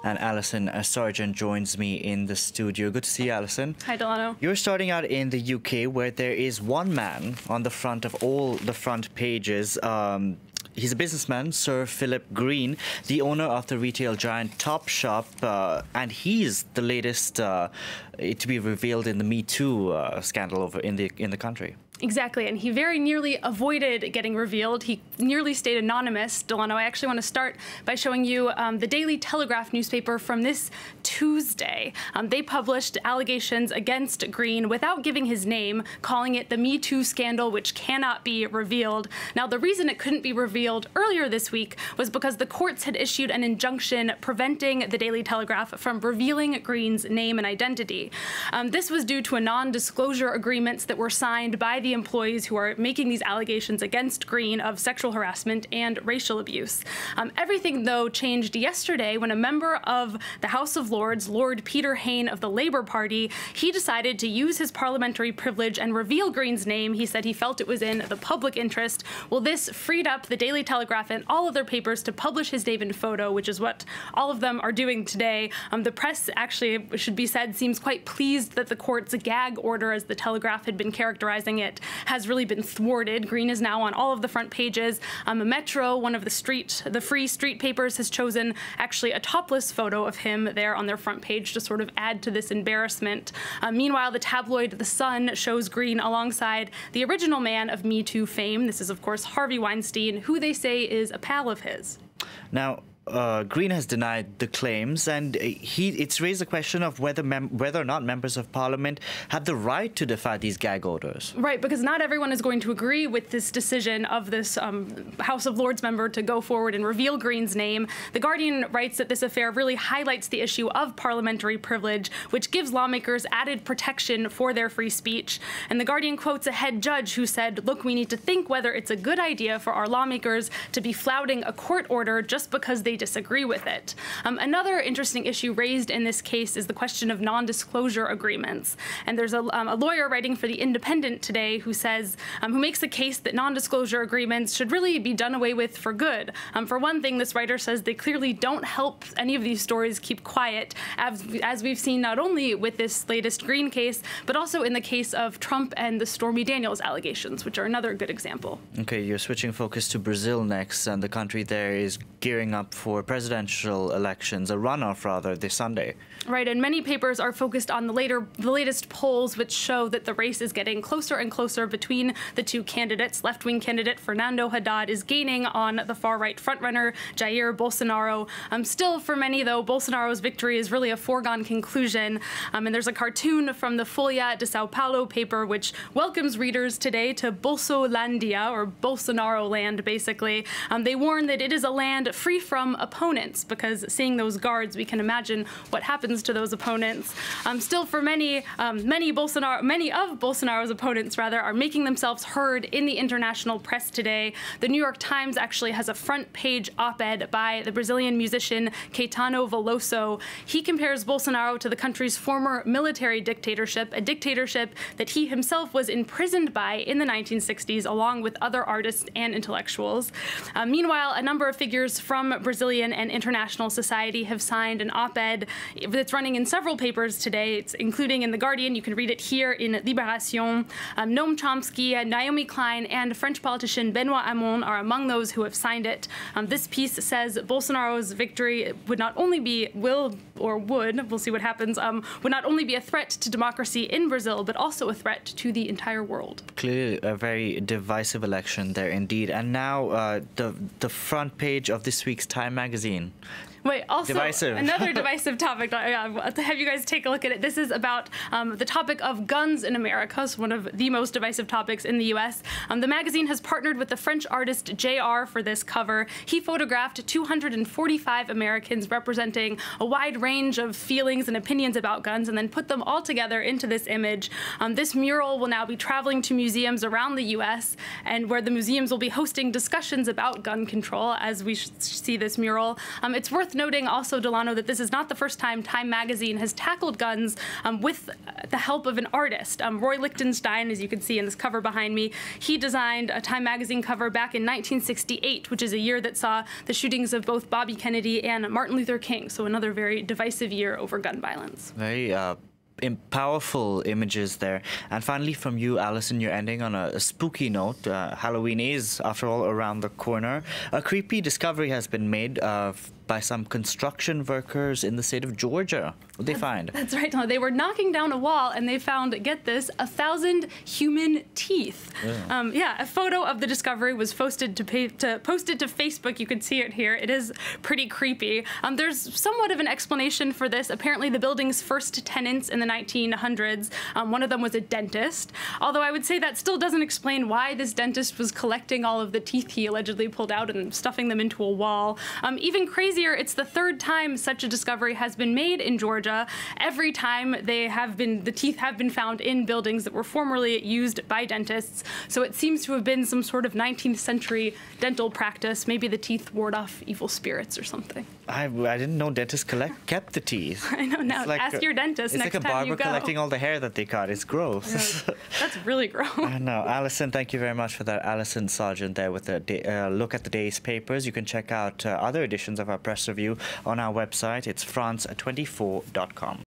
And Alison Sargent joins me in the studio. Good to see you, Alison. Hi, Delano. You're starting out in the UK, where there is one man on the front of all the front pages. He's a businessman, Sir Philip Green, the owner of the retail giant Topshop, and he's the latest to be revealed in the Me Too scandal over in the country. Exactly, and he very nearly avoided getting revealed. He nearly stayed anonymous. Delano, I actually want to start by showing you the Daily Telegraph newspaper from this Tuesday. They published allegations against Green without giving his name, calling it the Me Too scandal, which cannot be revealed. Now, the reason it couldn't be revealed earlier this week was because the courts had issued an injunction preventing the Daily Telegraph from revealing Green's name and identity. This was due to a non-disclosure agreements that were signed by the employees who are making these allegations against Green of sexual harassment and racial abuse. Everything, though, changed yesterday when a member of the House of Lords, Lord Peter Hayne of the Labour Party, he decided to use his parliamentary privilege and reveal Green's name. He said he felt it was in the public interest. Well, this freed up the Daily Telegraph and all other papers to publish his name and photo, which is what all of them are doing today. The press, actually, it should be said, seems quite pleased that the court's gag order, as the Telegraph had been characterizing it, has really been thwarted. Green is now on all of the front pages. Metro, one of the free street papers, has chosen actually a topless photo of him there on their front page to sort of add to this embarrassment. Meanwhile, the tabloid The Sun shows Green alongside the original man of Me Too fame. This is, of course, Harvey Weinstein, who they say is a pal of his. Now, Green has denied the claims, and it's raised the question of whether or not members of Parliament have the right to defy these gag orders. Right, because not everyone is going to agree with this decision of this House of Lords member to go forward and reveal Green's name. The Guardian writes that this affair really highlights the issue of parliamentary privilege, which gives lawmakers added protection for their free speech. And the Guardian quotes a head judge who said, "Look, we need to think whether it's a good idea for our lawmakers to be flouting a court order just because they disagree with it." Another interesting issue raised in this case is the question of non-disclosure agreements. And there's a lawyer writing for The Independent today who says, who makes a case that non-disclosure agreements should really be done away with for good. For one thing, this writer says they clearly don't help any of these stories keep quiet, as we've seen not only with this latest Green case, but also in the case of Trump and the Stormy Daniels allegations, which are another good example. Okay, you're switching focus to Brazil next, and the country there is gearing up for presidential elections, a runoff rather, this Sunday. Right, and many papers are focused on the latest polls, which show that the race is getting closer and closer between the two candidates. Left-wing candidate Fernando Haddad is gaining on the far-right frontrunner Jair Bolsonaro. Still, for many, though, Bolsonaro's victory is really a foregone conclusion. And there's a cartoon from the Folha de Sao Paulo paper, which welcomes readers today to Bolsolandia, or Bolsonaro land, basically. They warn that it is a land free from opponents, because seeing those guards, we can imagine what happens to those opponents. Still, for many of Bolsonaro's opponents, rather, are making themselves heard in the international press today. The New York Times actually has a front-page op-ed by the Brazilian musician Caetano Veloso. He compares Bolsonaro to the country's former military dictatorship, a dictatorship that he himself was imprisoned by in the 1960s, along with other artists and intellectuals. Meanwhile, a number of figures from Brazilian and international society have signed an op-ed that's running in several papers today, including in The Guardian. You can read it here in Libération. Noam Chomsky, Naomi Klein, and French politician Benoît Hamon are among those who have signed it. This piece says Bolsonaro's victory would not only be, we'll see what happens, would not only be a threat to democracy in Brazil, but also a threat to the entire world. Clearly a very divisive election there indeed. And now the front page of this week's Time magazine. Wait, also divisive. Another divisive topic. To have you guys take a look at it. This is about the topic of guns in America, so one of the most divisive topics in the U.S. The magazine has partnered with the French artist JR for this cover. He photographed 245 Americans representing a wide range of feelings and opinions about guns, and then put them all together into this image. This mural will now be traveling to museums around the U.S., and where the museums will be hosting discussions about gun control as we see this mural. It's worth noting also, Delano, that this is not the first time Time magazine has tackled guns with the help of an artist. Roy Lichtenstein, as you can see in this cover behind me, he designed a Time magazine cover back in 1968, which is a year that saw the shootings of both Bobby Kennedy and Martin Luther King. So another very divisive year over gun violence. Very powerful images there. And finally, from you, Alison, you're ending on a spooky note. Halloween is, after all, around the corner. A creepy discovery has been made by some construction workers in the state of Georgia. What did they find? That's right, Tom. They were knocking down a wall and they found, get this, 1,000 human teeth. Yeah, a photo of the discovery was posted to Facebook. You can see it here. It is pretty creepy. There's somewhat of an explanation for this. Apparently, the building's first tenants in the 1900s, one of them was a dentist. Although I would say that still doesn't explain why this dentist was collecting all of the teeth he allegedly pulled out and stuffing them into a wall. Even crazier, it's the third time such a discovery has been made in Georgia. Every time the teeth have been found in buildings that were formerly used by dentists. So it seems to have been some sort of 19th century dental practice. Maybe the teeth ward off evil spirits or something. I didn't know dentists kept the teeth. I know, now ask your dentist next time you go. It's like a barber collecting all the hair that they cut. It's gross. That's really gross. I know. Alison, thank you very much for that. Alison Sargent there with a look at the day's papers. You can check out other editions of our press review on our website. It's France24.com.